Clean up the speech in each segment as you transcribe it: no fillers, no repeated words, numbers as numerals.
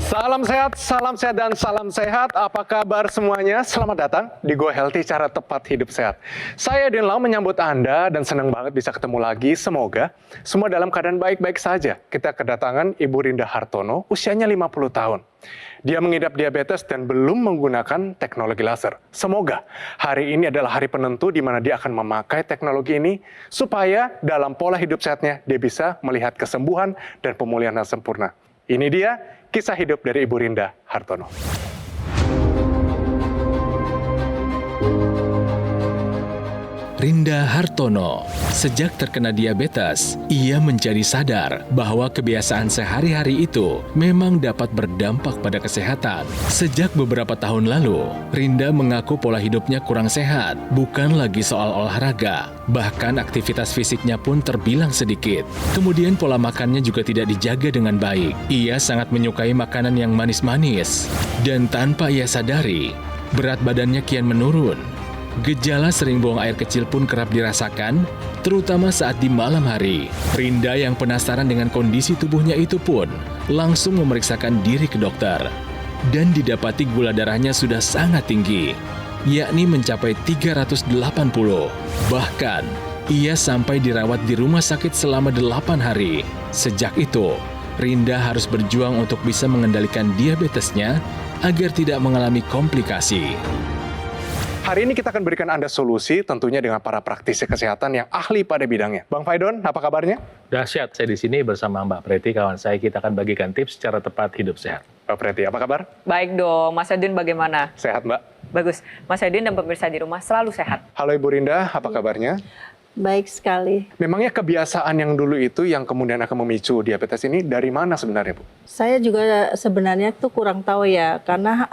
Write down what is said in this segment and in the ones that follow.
Salam sehat dan salam sehat. Apa kabar semuanya? Selamat datang di Go Healthy, cara tepat hidup sehat. Saya Din Lau menyambut Anda dan senang banget bisa ketemu lagi. Semoga semua dalam keadaan baik-baik saja. Kita kedatangan Ibu Rinda Hartono, usianya 50 tahun. Dia mengidap diabetes dan belum menggunakan teknologi laser. Semoga hari ini adalah hari penentu di mana dia akan memakai teknologi ini supaya dalam pola hidup sehatnya dia bisa melihat kesembuhan dan pemulihan yang sempurna. Ini dia kisah hidup dari Ibu Rinda Hartono. Rinda Hartono, sejak terkena diabetes, ia menjadi sadar bahwa kebiasaan sehari-hari itu memang dapat berdampak pada kesehatan. Sejak beberapa tahun lalu, Rinda mengaku pola hidupnya kurang sehat, bukan lagi soal olahraga. Bahkan aktivitas fisiknya pun terbilang sedikit. Kemudian pola makannya juga tidak dijaga dengan baik. Ia sangat menyukai makanan yang manis-manis. Dan tanpa ia sadari, berat badannya kian menurun. Gejala sering buang air kecil pun kerap dirasakan, terutama saat di malam hari. Rinda yang penasaran dengan kondisi tubuhnya itu pun langsung memeriksakan diri ke dokter. Dan didapati gula darahnya sudah sangat tinggi, yakni mencapai 380. Bahkan, ia sampai dirawat di rumah sakit selama 8 hari. Sejak itu, Rinda harus berjuang untuk bisa mengendalikan diabetesnya agar tidak mengalami komplikasi. Hari ini kita akan berikan Anda solusi tentunya dengan para praktisi kesehatan yang ahli pada bidangnya. Bang Faidon, apa kabarnya? Dahsyat, saya di sini bersama Mbak Preti, kawan saya. Kita akan bagikan tips cara tepat hidup sehat. Mbak Preti, apa kabar? Baik dong, Mas Edwin bagaimana? Sehat, Mbak. Bagus, Mas Edwin dan pemirsa di rumah selalu sehat. Halo Ibu Rinda, apa kabarnya? Baik sekali. Memangnya kebiasaan yang dulu itu yang kemudian akan memicu diabetes ini dari mana sebenarnya, Bu? Saya juga sebenarnya tuh kurang tahu ya, karena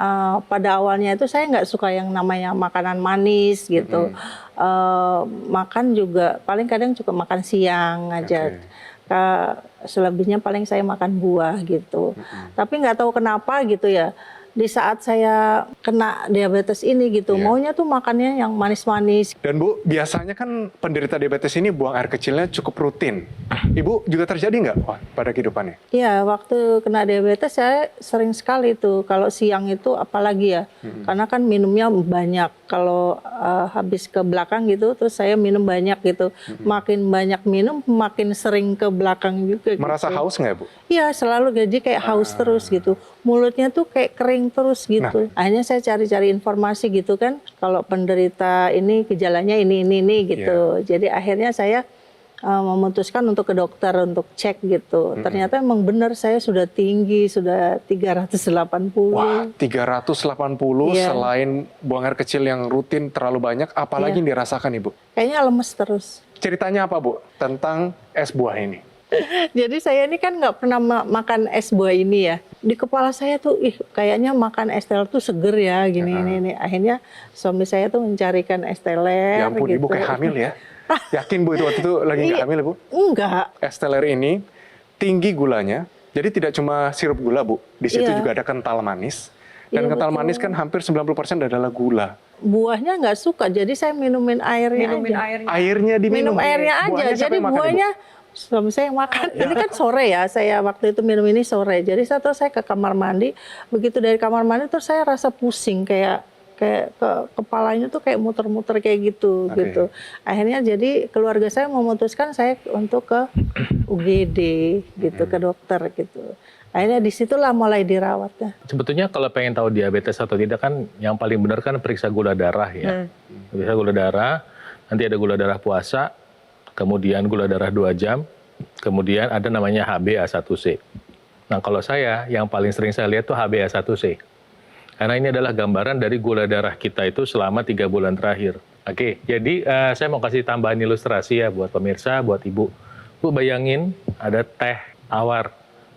pada awalnya itu saya nggak suka yang namanya makanan manis gitu. Makan juga paling kadang cukup makan siang aja. Selebihnya paling saya makan buah gitu. Tapi nggak tahu kenapa gitu ya. Di saat saya kena diabetes ini gitu, maunya tuh makannya yang manis-manis. Dan Bu, biasanya kan penderita diabetes ini buang air kecilnya cukup rutin. Ibu juga terjadi nggak pada kehidupannya? Iya, waktu kena diabetes saya sering sekali tuh, kalau siang itu apalagi ya, karena kan minumnya banyak. Kalau habis ke belakang gitu, terus saya minum banyak gitu. Makin banyak minum, makin sering ke belakang juga. Merasa gitu. haus nggak, Bu? Iya, selalu jadi kayak haus terus gitu. Mulutnya tuh kayak kering terus gitu. Akhirnya saya cari-cari informasi gitu kan, kalau penderita ini gejalanya ini gitu. Jadi akhirnya saya memutuskan untuk ke dokter untuk cek gitu. Ternyata emang benar saya sudah tinggi, sudah 380. Wah, 380 selain buang air kecil yang rutin terlalu banyak, apalagi yang dirasakan Ibu? Kayaknya lemes terus. Ceritanya apa, Bu, tentang es buah ini? Jadi saya ini kan nggak pernah makan es buah ini ya. Di kepala saya tuh, kayaknya makan es teler tuh seger ya, gini. Akhirnya suami saya tuh mencarikan es teler. Ya ampun, gitu. Ibu kayak hamil ya? Yakin Bu itu waktu itu lagi nggak hamil, Bu? Enggak. Es teler ini tinggi gulanya, jadi tidak cuma sirup gula, Bu. Di situ juga ada kental manis. Dan kental manis kan hampir 90% adalah gula. Buahnya nggak suka, jadi saya minumin airnya aja. Airnya diminum. Minum airnya aja, Buahnya siapa jadi yang makan, buahnya suami saya yang makan. Ini kan sore ya, saya waktu itu minum ini sore. Jadi terus saya ke kamar mandi, begitu dari kamar mandi terus saya rasa pusing kayak kepalanya tuh kayak muter-muter kayak gitu gitu. Akhirnya jadi keluarga saya memutuskan saya untuk ke UGD gitu, ke dokter gitu. Akhirnya disitulah mulai dirawatnya. Sebetulnya kalau pengen tahu diabetes atau tidak kan yang paling benar kan periksa gula darah ya. Periksa gula darah, nanti ada gula darah puasa, kemudian gula darah 2 jam, kemudian ada namanya HbA1c. Nah kalau saya, yang paling sering saya lihat tuh HbA1c. Karena ini adalah gambaran dari gula darah kita itu selama 3 bulan terakhir. Oke, jadi saya mau kasih tambahan ilustrasi ya buat pemirsa, buat Ibu. Bu bayangin ada teh tawar.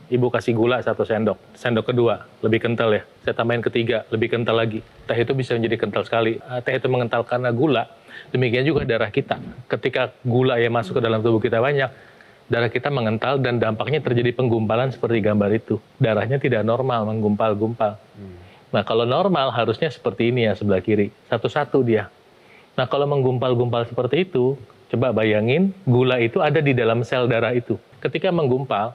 Ibu kasih gula 1 sendok. Sendok kedua, lebih kental ya. Saya tambahin ketiga, lebih kental lagi. Teh itu bisa menjadi kental sekali. Teh itu mengental karena gula. Demikian juga darah kita. Ketika gula yang masuk ke dalam tubuh kita banyak, darah kita mengental dan dampaknya terjadi penggumpalan seperti gambar itu. Darahnya tidak normal, menggumpal-gumpal. Nah kalau normal harusnya seperti ini ya sebelah kiri. Satu-satu dia. Nah kalau menggumpal-gumpal seperti itu, coba bayangin gula itu ada di dalam sel darah itu. Ketika menggumpal,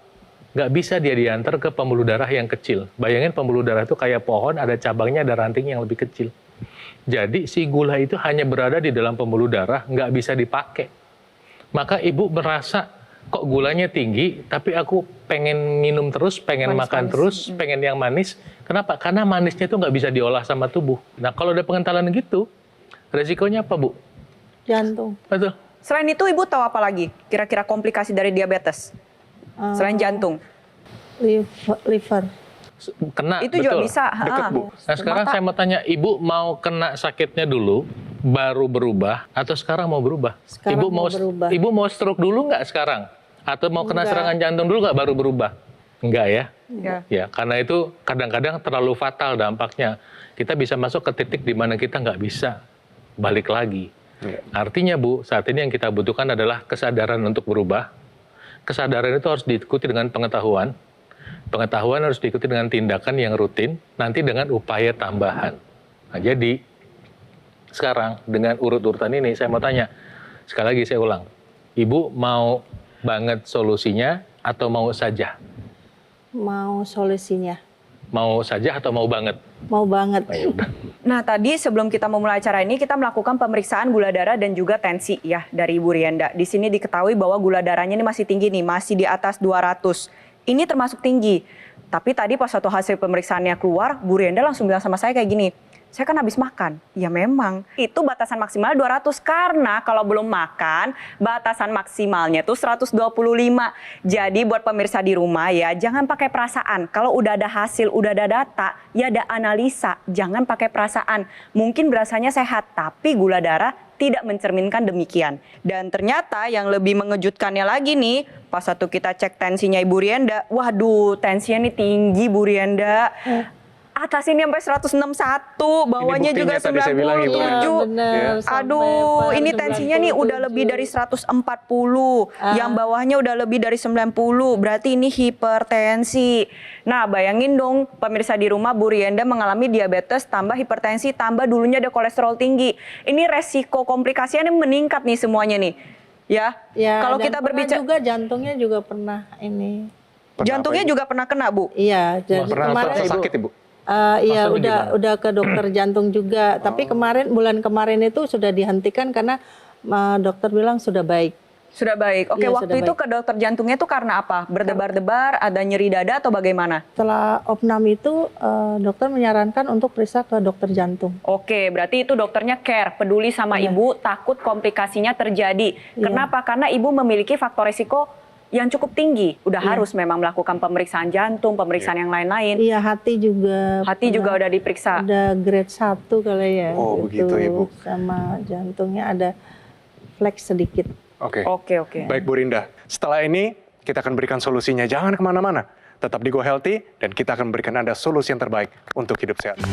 nggak bisa dia diantar ke pembuluh darah yang kecil. Bayangin pembuluh darah itu kayak pohon, ada cabangnya, ada ranting yang lebih kecil. Jadi si gula itu hanya berada di dalam pembuluh darah, nggak bisa dipakai. Maka ibu merasa, kok gulanya tinggi, tapi aku pengen minum terus, pengen makan terus, pengen yang manis. Kenapa? Karena manisnya itu nggak bisa diolah sama tubuh. Nah kalau ada pengentalan gitu, resikonya apa Bu? Jantung. Betul. Selain itu Ibu tahu apa lagi kira-kira komplikasi dari diabetes? Selain jantung. Liver. Kena, Itu juga betul. bisa. Deket, Bu. Nah sekarang saya mau tanya, Ibu mau kena sakitnya dulu, baru berubah, atau sekarang mau berubah? Sekarang mau berubah. Ibu mau stroke dulu nggak sekarang? Atau mau kena Enggak. serangan jantung dulu nggak baru berubah? Enggak ya? Ya. Ya, karena itu kadang-kadang terlalu fatal dampaknya. Kita bisa masuk ke titik di mana kita nggak bisa balik lagi. Iya. Artinya Bu, saat ini yang kita butuhkan adalah kesadaran untuk berubah. Kesadaran itu harus diikuti dengan pengetahuan. Pengetahuan harus diikuti dengan tindakan yang rutin, nanti dengan upaya tambahan. Nah, jadi sekarang dengan urut-urutan ini saya mau tanya, sekali lagi saya ulang, Ibu mau banget solusinya atau mau saja? Mau solusinya. Mau saja atau mau banget? Mau banget. Nah, ya udah. Nah tadi sebelum kita memulai acara ini kita melakukan pemeriksaan gula darah dan juga tensi ya dari Ibu Rienda. Di sini diketahui bahwa gula darahnya ini masih tinggi nih, masih di atas 200. Ini termasuk tinggi. Tapi tadi pas suatu hasil pemeriksaannya keluar, Bu Rienda langsung bilang sama saya kayak gini, saya kan habis makan. Ya memang, itu batasan maksimal 200 karena kalau belum makan, batasan maksimalnya tuh 125. Jadi buat pemirsa di rumah ya, jangan pakai perasaan. Kalau udah ada hasil, udah ada data, ya ada analisa. Jangan pakai perasaan. Mungkin berasanya sehat, tapi gula darah tidak mencerminkan demikian. Dan ternyata yang lebih mengejutkannya lagi nih, pas satu kita cek tensinya Ibu Rienda, waduh tensinya nih tinggi Bu Rienda. Atas ini sampai 161, bawahnya Ini juga buktinya tadi saya bilang, Ibu. 97. Iya, benar. Sampai Aduh, per ini tensinya nih udah 97. lebih dari 140. Yang bawahnya udah lebih dari 90. Berarti ini hipertensi. Nah, bayangin dong pemirsa di rumah, Bu Rienda mengalami diabetes tambah hipertensi tambah dulunya ada kolesterol tinggi. Ini resiko komplikasinya ini meningkat nih semuanya nih. Ya. Ya, Kalau dan kita pernah berbicara juga jantungnya juga pernah ini. jantungnya juga pernah kena, Bu. Iya, jadi Pernah kemarin terasa sakit, Ibu? iya Maksudnya udah ke dokter jantung juga. Tapi bulan kemarin itu sudah dihentikan karena dokter bilang sudah baik. Sudah baik. Oke, Iya, waktu sudah itu baik. ke dokter jantungnya itu karena apa? Berdebar-debar, ada nyeri dada atau bagaimana? Setelah opnam itu dokter menyarankan untuk periksa ke dokter jantung. Oke, berarti itu dokternya care, peduli sama Iya. ibu, takut komplikasinya terjadi. Kenapa? Karena ibu memiliki faktor risiko yang cukup tinggi. Udah harus memang melakukan pemeriksaan jantung, pemeriksaan yang lain-lain. Iya, hati juga. Hati juga pernah udah diperiksa. Ada grade 1 kali ya. Oh, begitu ya, Bu. Sama jantungnya ada flek sedikit. Oke. Oke. Baik Bu Rinda, setelah ini kita akan berikan solusinya. Jangan kemana-mana. Tetap di Go Healthy dan kita akan berikan Anda solusi yang terbaik untuk hidup sehat.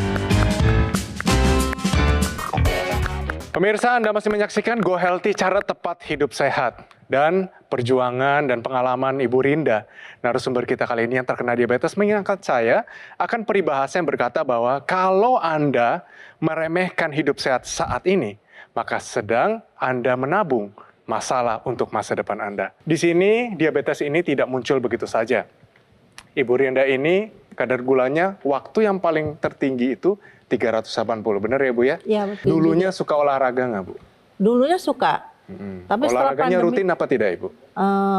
Pemirsa, Anda masih menyaksikan Go Healthy, cara tepat hidup sehat. Dan perjuangan dan pengalaman Ibu Rinda, narasumber kita kali ini yang terkena diabetes, mengangkat saya akan peribahasa yang berkata bahwa kalau Anda meremehkan hidup sehat saat ini, maka sedang Anda menabung masalah untuk masa depan Anda. Di sini, diabetes ini tidak muncul begitu saja. Ibu Rinda ini, kadar gulanya, waktu yang paling tertinggi itu 380. Benar ya Bu ya? Iya, betul. Dulunya suka olahraga nggak Bu? Dulunya suka. Tapi setelah Olahraganya pandemi, rutin apa tidak Ibu?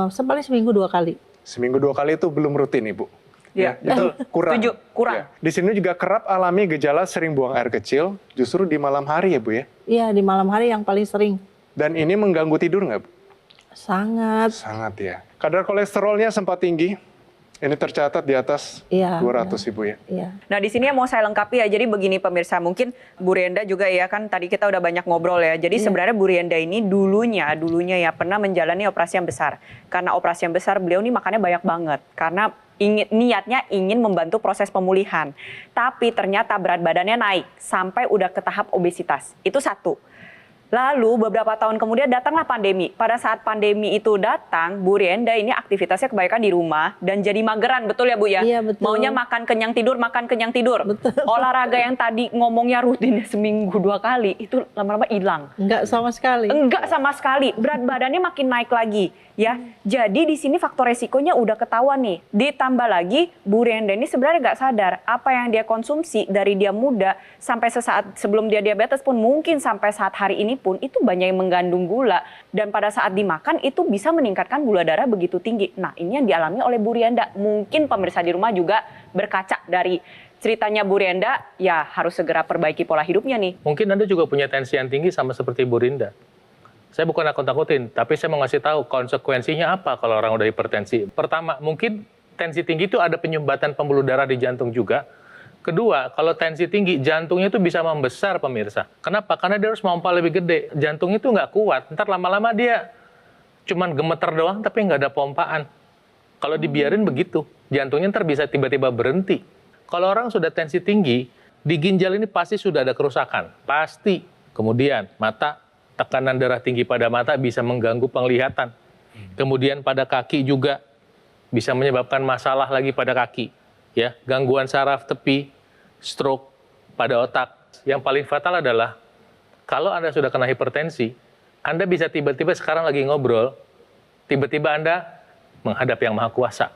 paling seminggu 2 kali. Seminggu 2 kali itu belum rutin Ibu. Iya, itu kurang. Setuju, kurang. Ya. Di sini juga kerap alami gejala sering buang air kecil, justru di malam hari ya Bu ya? Iya, di malam hari yang paling sering. Dan ini mengganggu tidur nggak Bu? Sangat. Sangat ya. Kadar kolesterolnya sempat tinggi. Ini tercatat di atas Iya, 200 Ibu ya. Iya. Nah di sini yang mau saya lengkapi ya, jadi begini pemirsa, mungkin Bu Rienda juga ya kan tadi kita udah banyak ngobrol ya. Jadi sebenarnya Bu Rienda ini dulunya ya pernah menjalani operasi yang besar. Karena operasi yang besar beliau ini makannya banyak banget. Karena niatnya ingin membantu proses pemulihan. Tapi ternyata berat badannya naik sampai udah ke tahap obesitas. Itu satu. Lalu beberapa tahun kemudian datanglah pandemi. Pada saat pandemi itu datang, Bu Rienda ini aktivitasnya kebanyakan di rumah dan jadi mageran, betul ya Bu ya? Iya, betul. Maunya makan kenyang tidur, Betul. Olahraga yang tadi ngomongnya rutin seminggu 2 kali, itu lama-lama hilang. Enggak sama sekali. Enggak sama sekali, berat badannya makin naik lagi ya. Jadi di sini faktor resikonya udah ketahuan nih. Ditambah lagi Bu Rienda ini sebenarnya nggak sadar apa yang dia konsumsi dari dia muda sampai sesaat sebelum dia diabetes pun, mungkin sampai saat hari ini pun itu banyak yang mengandung gula, dan pada saat dimakan itu bisa meningkatkan gula darah begitu tinggi. Nah, ini yang dialami oleh Bu Rienda. Mungkin pemirsa di rumah juga berkaca dari ceritanya Bu Rienda, ya harus segera perbaiki pola hidupnya nih. Mungkin Anda juga punya tensi yang tinggi sama seperti Bu Rinda. Saya bukan nakut-nakutin, tapi saya mau ngasih tahu konsekuensinya apa kalau orang udah hipertensi. Pertama, mungkin tensi tinggi itu ada penyumbatan pembuluh darah di jantung juga. Kedua, kalau tensi tinggi, jantungnya itu bisa membesar, pemirsa. Kenapa? Karena dia harus pompa lebih gede. Jantungnya itu nggak kuat. Ntar lama-lama dia cuman gemeter doang, tapi nggak ada pompaan. Kalau dibiarin begitu, jantungnya ntar bisa tiba-tiba berhenti. Kalau orang sudah tensi tinggi, di ginjal ini pasti sudah ada kerusakan. Pasti. Kemudian, mata, tekanan darah tinggi pada mata bisa mengganggu penglihatan. Kemudian pada kaki juga bisa menyebabkan masalah lagi pada kaki. Ya, gangguan saraf tepi, stroke pada otak. Yang paling fatal adalah kalau Anda sudah kena hipertensi, Anda bisa tiba-tiba sekarang lagi ngobrol, tiba-tiba Anda menghadap Yang Maha Kuasa.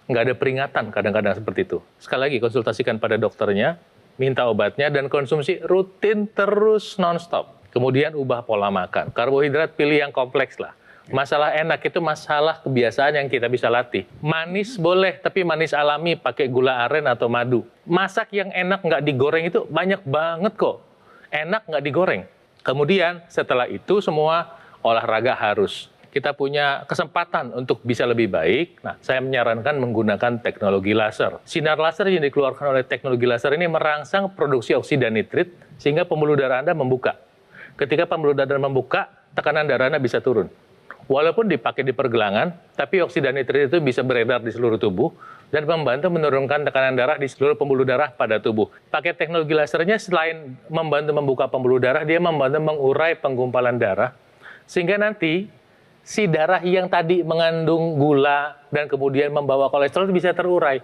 Nggak ada peringatan kadang-kadang seperti itu. Sekali lagi konsultasikan pada dokternya, minta obatnya, dan konsumsi rutin terus non-stop. Kemudian ubah pola makan. Karbohidrat pilih yang kompleks lah. Masalah enak itu masalah kebiasaan yang kita bisa latih. Manis boleh, tapi manis alami pakai gula aren atau madu. Masak yang enak nggak digoreng itu banyak banget kok. Enak nggak digoreng. Kemudian setelah itu semua olahraga harus. Kita punya kesempatan untuk bisa lebih baik. Nah, saya menyarankan menggunakan teknologi laser. Sinar laser yang dikeluarkan oleh teknologi laser ini merangsang produksi oksida nitrit sehingga pembuluh darah Anda membuka. Ketika pembuluh darah membuka, tekanan darah Anda bisa turun. Walaupun dipakai di pergelangan, tapi oksida nitrit itu bisa beredar di seluruh tubuh dan membantu menurunkan tekanan darah di seluruh pembuluh darah pada tubuh. Pakai teknologi lasernya selain membantu membuka pembuluh darah, dia membantu mengurai penggumpalan darah, sehingga nanti si darah yang tadi mengandung gula dan kemudian membawa kolesterol bisa terurai.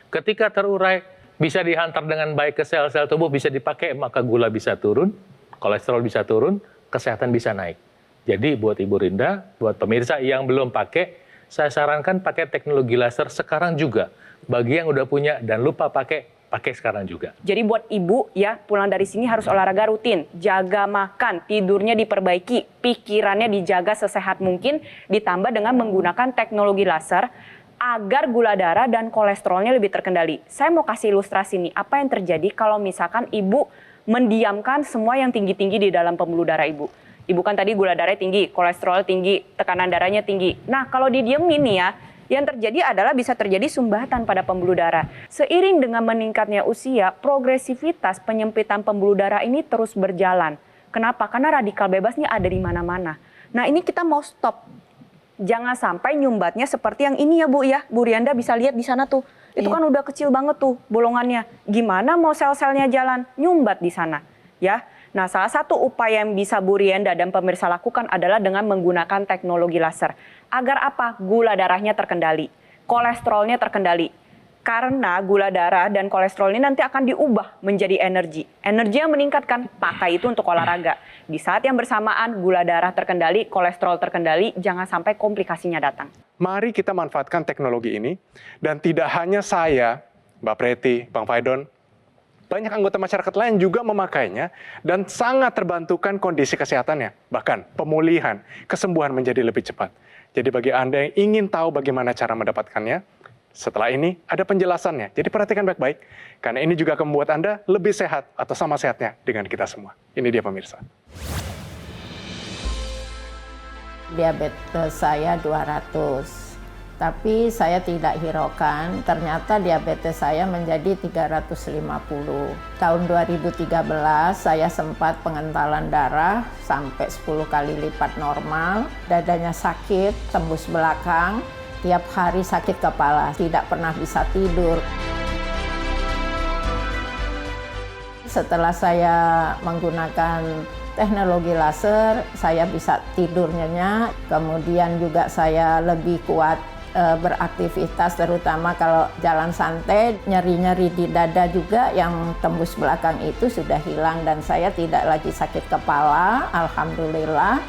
Ketika terurai, bisa dihantar dengan baik ke sel-sel tubuh, bisa dipakai, maka gula bisa turun, kolesterol bisa turun, kesehatan bisa naik. Jadi buat Ibu Rinda, buat pemirsa yang belum pakai, saya sarankan pakai teknologi laser sekarang juga. Bagi yang udah punya dan lupa pakai sekarang juga. Jadi buat ibu ya, pulang dari sini harus olahraga rutin, jaga makan, tidurnya diperbaiki, pikirannya dijaga sesehat mungkin, ditambah dengan menggunakan teknologi laser agar gula darah dan kolesterolnya lebih terkendali. Saya mau kasih ilustrasi nih, apa yang terjadi kalau misalkan ibu mendiamkan semua yang tinggi-tinggi di dalam pembuluh darah ibu. Ibu kan tadi gula darahnya tinggi, kolesterol tinggi, tekanan darahnya tinggi. Nah, kalau didiemin nih ya, yang terjadi adalah bisa terjadi sumbatan pada pembuluh darah. Seiring dengan meningkatnya usia, progresivitas penyempitan pembuluh darah ini terus berjalan. Kenapa? Karena radikal bebas ini ada di mana-mana. Nah, ini kita mau stop. Jangan sampai nyumbatnya seperti yang ini ya Bu ya. Bu Rianda bisa lihat di sana tuh. Itu kan udah kecil banget tuh bolongannya. Gimana mau sel-selnya jalan? Nyumbat di sana. Ya. Nah, salah satu upaya yang bisa Bu Rienda dan pemirsa lakukan adalah dengan menggunakan teknologi laser. Agar apa? Gula darahnya terkendali, kolesterolnya terkendali. Karena gula darah dan kolesterol ini nanti akan diubah menjadi energi. Energi yang meningkatkan, pakai itu untuk olahraga. Di saat yang bersamaan, gula darah terkendali, kolesterol terkendali, jangan sampai komplikasinya datang. Mari kita manfaatkan teknologi ini, dan tidak hanya saya, Mbak Preti, Bang Faidon, banyak anggota masyarakat lain juga memakainya dan sangat terbantukan kondisi kesehatannya. Bahkan pemulihan, kesembuhan menjadi lebih cepat. Jadi bagi Anda yang ingin tahu bagaimana cara mendapatkannya, setelah ini ada penjelasannya. Jadi perhatikan baik-baik, karena ini juga akan membuat Anda lebih sehat atau sama sehatnya dengan kita semua. Ini dia pemirsa. Diabetes saya 200. Tapi saya tidak hiraukan, ternyata diabetes saya menjadi 350. Tahun 2013 saya sempat pengentalan darah sampai 10 kali lipat normal. Dadanya sakit, tembus belakang, tiap hari sakit kepala, tidak pernah bisa tidur. Setelah saya menggunakan teknologi laser, saya bisa tidur nyenyak, kemudian juga saya lebih kuat beraktivitas, terutama kalau jalan santai, nyeri-nyeri di dada juga yang tembus belakang itu sudah hilang dan saya tidak lagi sakit kepala, alhamdulillah.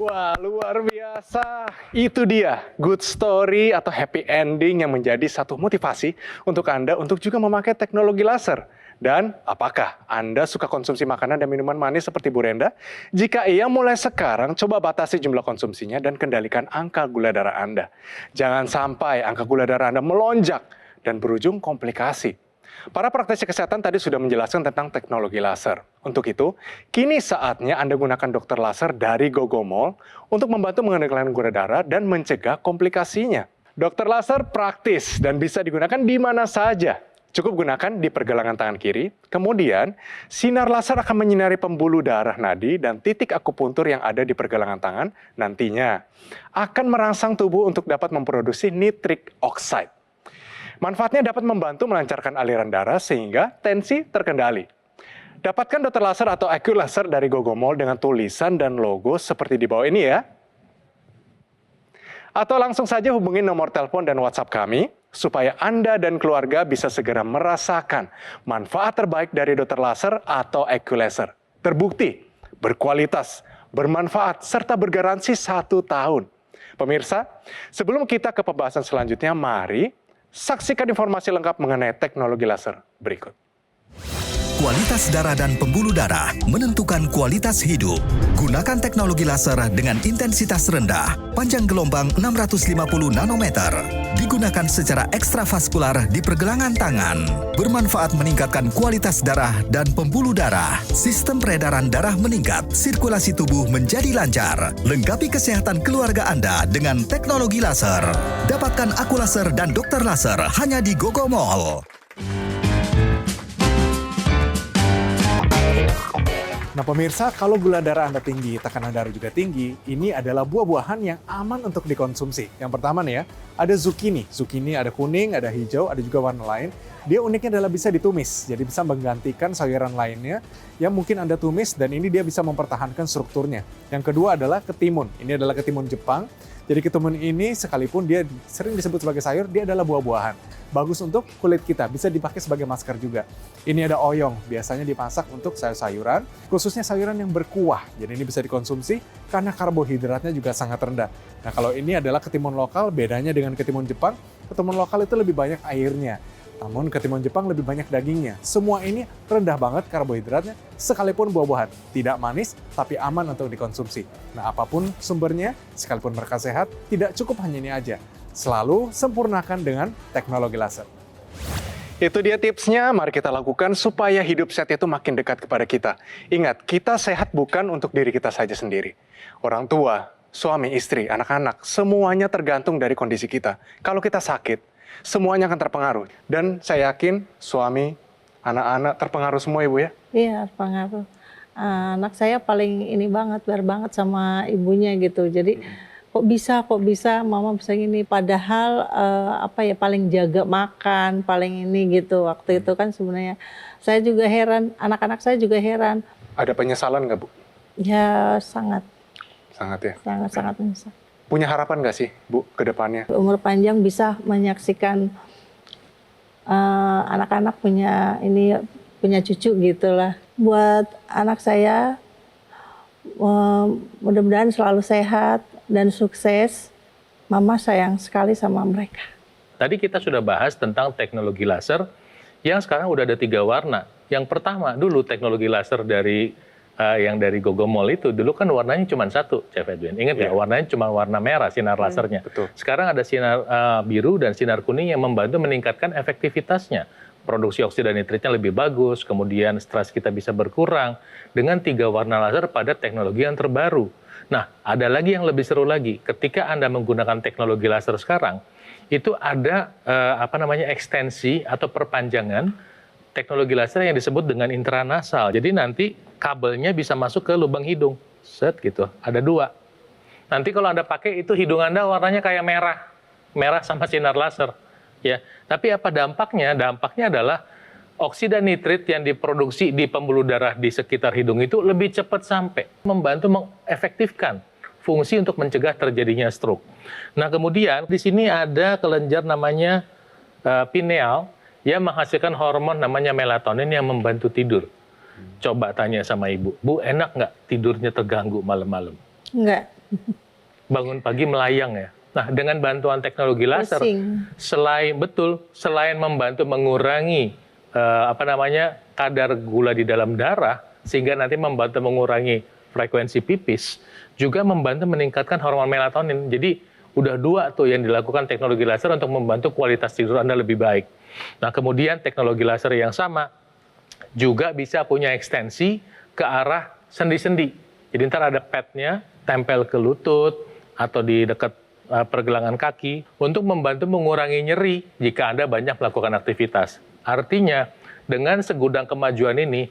Wah, luar biasa. Itu dia, good story atau happy ending yang menjadi satu motivasi untuk Anda untuk juga memakai teknologi laser. Dan apakah Anda suka konsumsi makanan dan minuman manis seperti Bu Renda? Jika iya, mulai sekarang coba batasi jumlah konsumsinya dan kendalikan angka gula darah Anda. Jangan sampai angka gula darah Anda melonjak dan berujung komplikasi. Para praktisi kesehatan tadi sudah menjelaskan tentang teknologi laser. Untuk itu, kini saatnya Anda gunakan dokter laser dari Gogomol untuk membantu mengendalikan gula darah dan mencegah komplikasinya. Dokter laser praktis dan bisa digunakan di mana saja. Cukup gunakan di pergelangan tangan kiri, kemudian sinar laser akan menyinari pembuluh darah nadi dan titik akupuntur yang ada di pergelangan tangan nantinya akan merangsang tubuh untuk dapat memproduksi nitric oxide. Manfaatnya dapat membantu melancarkan aliran darah sehingga tensi terkendali. Dapatkan dokter laser atau IQ laser dari Gogomol dengan tulisan dan logo seperti di bawah ini ya. Atau langsung saja hubungi nomor telepon dan WhatsApp kami supaya Anda dan keluarga bisa segera merasakan manfaat terbaik dari dokter laser atau IQ laser. Terbukti, berkualitas, bermanfaat, serta bergaransi 1 tahun. Pemirsa, sebelum kita ke pembahasan selanjutnya, mari saksikan informasi lengkap mengenai teknologi laser berikut. Kualitas darah dan pembuluh darah menentukan kualitas hidup. Gunakan teknologi laser dengan intensitas rendah, panjang gelombang 650 nanometer. Digunakan secara ekstravaskular di pergelangan tangan. Bermanfaat meningkatkan kualitas darah dan pembuluh darah. Sistem peredaran darah meningkat, sirkulasi tubuh menjadi lancar. Lengkapi kesehatan keluarga Anda dengan teknologi laser. Dapatkan aku laser dan dokter laser hanya di Gogomol. Nah pemirsa, kalau gula darah Anda tinggi, tekanan darah juga tinggi, ini adalah buah-buahan yang aman untuk dikonsumsi. Yang pertama nih ya, ada zucchini. Zucchini ada kuning, ada hijau, ada juga warna lain. Dia uniknya adalah bisa ditumis, jadi bisa menggantikan sayuran lainnya yang mungkin Anda tumis dan ini dia bisa mempertahankan strukturnya. Yang kedua adalah ketimun. Ini adalah ketimun Jepang. Jadi ketimun ini sekalipun dia sering disebut sebagai sayur, dia adalah buah-buahan. Bagus untuk kulit kita, bisa dipakai sebagai masker juga. Ini ada oyong, biasanya dimasak untuk sayur-sayuran, khususnya sayuran yang berkuah. Jadi ini bisa dikonsumsi karena karbohidratnya juga sangat rendah. Nah kalau ini adalah ketimun lokal, bedanya dengan ketimun Jepang, ketimun lokal itu lebih banyak airnya. Namun ketimun Jepang lebih banyak dagingnya. Semua ini rendah banget karbohidratnya, sekalipun buah-buahan. Tidak manis, tapi aman untuk dikonsumsi. Nah apapun sumbernya, sekalipun mereka sehat, tidak cukup hanya ini aja. Selalu sempurnakan dengan teknologi laser. Itu dia tipsnya, mari kita lakukan supaya hidup sehat itu makin dekat kepada kita. Ingat, kita sehat bukan untuk diri kita saja sendiri. Orang tua, suami, istri, anak-anak, semuanya tergantung dari kondisi kita. Kalau kita sakit, semuanya akan terpengaruh. Dan saya yakin suami, anak-anak terpengaruh semua Ibu ya? Iya, terpengaruh. Anak saya paling ini banget, biar banget sama ibunya gitu. Jadi kok bisa mama bisa gini. Padahal paling jaga makan, paling ini gitu. Waktu itu kan sebenarnya saya juga heran, anak-anak saya juga heran. Ada penyesalan nggak Bu? Ya sangat. Sangat ya? Sangat menyesal. Punya harapan nggak sih Bu ke depannya? Umur panjang bisa menyaksikan anak-anak punya cucu gitulah. Buat anak saya mudah-mudahan selalu sehat dan sukses. Mama sayang sekali sama mereka. Tadi kita sudah bahas tentang teknologi laser yang sekarang udah ada 3 warna. Yang pertama dulu teknologi laser yang dari Gogomol itu dulu kan warnanya cuma 1, Chef Edwin. Ingat nggak? Warnanya cuma warna merah sinar lasernya. Betul. Sekarang ada sinar biru dan sinar kuning yang membantu meningkatkan efektivitasnya. Produksi oksida nitritnya lebih bagus, kemudian stres kita bisa berkurang dengan 3 warna laser pada teknologi yang terbaru. Nah, ada lagi yang lebih seru lagi. Ketika Anda menggunakan teknologi laser sekarang, itu ada ekstensi atau perpanjangan teknologi laser yang disebut dengan intranasal. Jadi nanti kabelnya bisa masuk ke lubang hidung. Set gitu. Ada 2. Nanti kalau Anda pakai itu hidung Anda warnanya kayak merah. Merah sama sinar laser. Ya. Tapi apa dampaknya? Dampaknya adalah oksida nitrit yang diproduksi di pembuluh darah di sekitar hidung itu lebih cepat sampai, membantu mengefektifkan fungsi untuk mencegah terjadinya stroke. Nah, kemudian di sini ada kelenjar namanya pineal yang menghasilkan hormon namanya melatonin yang membantu tidur. Coba tanya sama ibu, Bu, enak nggak tidurnya terganggu malam-malam? Enggak. Bangun pagi melayang ya. Nah, dengan bantuan teknologi laser, Pusing. selain membantu mengurangi kadar gula di dalam darah, sehingga nanti membantu mengurangi frekuensi pipis, juga membantu meningkatkan hormon melatonin. Jadi udah 2 tuh yang dilakukan teknologi laser untuk membantu kualitas tidur Anda lebih baik. Nah, kemudian teknologi laser yang sama juga bisa punya ekstensi ke arah sendi-sendi. Jadi ntar ada padnya tempel ke lutut atau di dekat pergelangan kaki untuk membantu mengurangi nyeri jika Anda banyak melakukan aktivitas. Artinya dengan segudang kemajuan ini,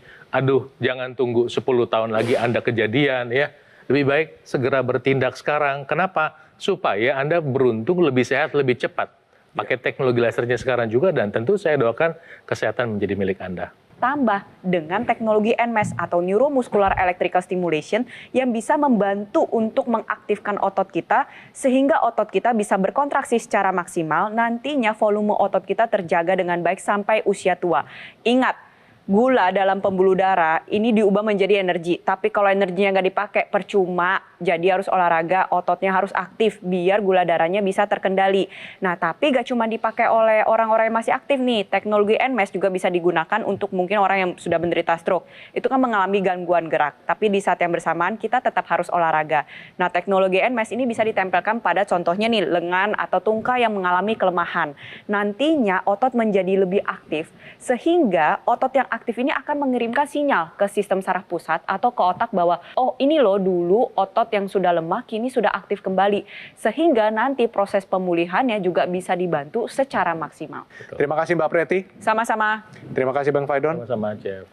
jangan tunggu 10 tahun lagi Anda kejadian ya. Lebih baik segera bertindak sekarang. Kenapa? Supaya Anda beruntung lebih sehat, lebih cepat. Pakai teknologi lasernya sekarang juga, dan tentu saya doakan kesehatan menjadi milik Anda. Tambah dengan teknologi NMES atau Neuromuscular Electrical Stimulation yang bisa membantu untuk mengaktifkan otot kita sehingga otot kita bisa berkontraksi secara maksimal, nantinya volume otot kita terjaga dengan baik sampai usia tua. Ingat, gula dalam pembuluh darah ini diubah menjadi energi, tapi kalau energinya nggak dipakai percuma, jadi harus olahraga, ototnya harus aktif biar gula darahnya bisa terkendali. Nah, tapi nggak cuma dipakai oleh orang-orang yang masih aktif nih, teknologi NMES juga bisa digunakan untuk mungkin orang yang sudah menderita stroke. Itu kan mengalami gangguan gerak, tapi di saat yang bersamaan kita tetap harus olahraga. Nah, teknologi NMES ini bisa ditempelkan pada contohnya nih, lengan atau tungkai yang mengalami kelemahan. Nantinya otot menjadi lebih aktif, sehingga otot yang aktif ini akan mengirimkan sinyal ke sistem saraf pusat atau ke otak bahwa, oh ini loh dulu otot yang sudah lemah kini sudah aktif kembali. Sehingga nanti proses pemulihannya juga bisa dibantu secara maksimal. Terima kasih Mbak Preti. Sama-sama. Terima kasih Bang Faidon. Sama-sama, Chef.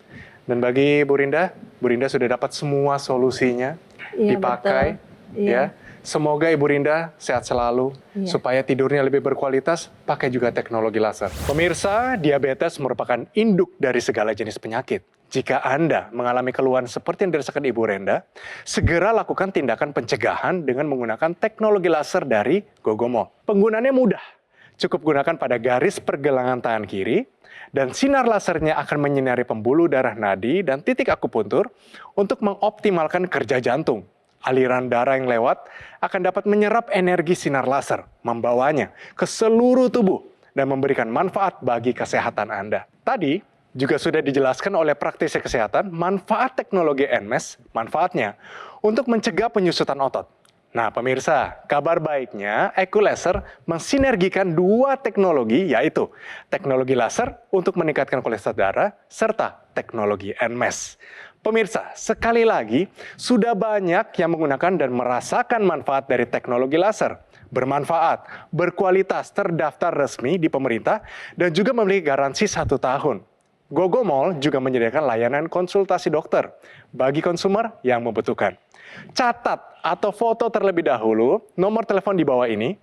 Dan bagi Bu Rinda sudah dapat semua solusinya Iya, dipakai. betul. Iya. Ya. Semoga Ibu Rinda sehat selalu, supaya tidurnya lebih berkualitas, pakai juga teknologi laser. Pemirsa, diabetes merupakan induk dari segala jenis penyakit. Jika Anda mengalami keluhan seperti yang dirasakan Ibu Rinda, segera lakukan tindakan pencegahan dengan menggunakan teknologi laser dari Gogomol. Penggunaannya mudah, cukup gunakan pada garis pergelangan tangan kiri, dan sinar lasernya akan menyinari pembuluh darah nadi dan titik akupuntur untuk mengoptimalkan kerja jantung. Aliran darah yang lewat akan dapat menyerap energi sinar laser, membawanya ke seluruh tubuh dan memberikan manfaat bagi kesehatan Anda. Tadi juga sudah dijelaskan oleh praktisi kesehatan manfaat teknologi NMES, manfaatnya untuk mencegah penyusutan otot. Nah pemirsa, kabar baiknya Equlaser mensinergikan 2 teknologi, yaitu teknologi laser untuk meningkatkan kualitas darah serta teknologi NMES. Pemirsa, sekali lagi, sudah banyak yang menggunakan dan merasakan manfaat dari teknologi laser. Bermanfaat, berkualitas, terdaftar resmi di pemerintah, dan juga memiliki garansi 1 tahun. Gogomol juga menyediakan layanan konsultasi dokter bagi konsumer yang membutuhkan. Catat atau foto terlebih dahulu nomor telepon di bawah ini,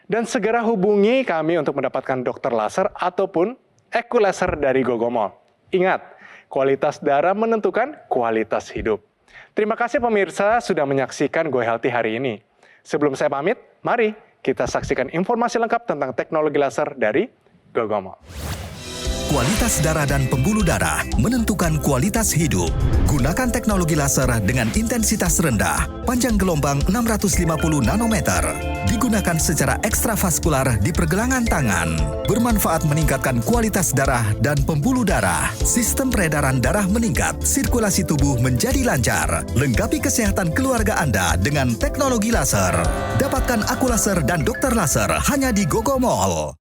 dan segera hubungi kami untuk mendapatkan dokter laser ataupun Equlaser dari Gogomol. Ingat, kualitas darah menentukan kualitas hidup. Terima kasih pemirsa sudah menyaksikan Go Healthy hari ini. Sebelum saya pamit, mari kita saksikan informasi lengkap tentang teknologi laser dari Gogomol. Kualitas darah dan pembuluh darah menentukan kualitas hidup. Gunakan teknologi laser dengan intensitas rendah, panjang gelombang 650 nanometer. Digunakan secara ekstravaskular di pergelangan tangan. Bermanfaat meningkatkan kualitas darah dan pembuluh darah. Sistem peredaran darah meningkat, sirkulasi tubuh menjadi lancar. Lengkapi kesehatan keluarga Anda dengan teknologi laser. Dapatkan Equlaser dan dokter laser hanya di Gogomol.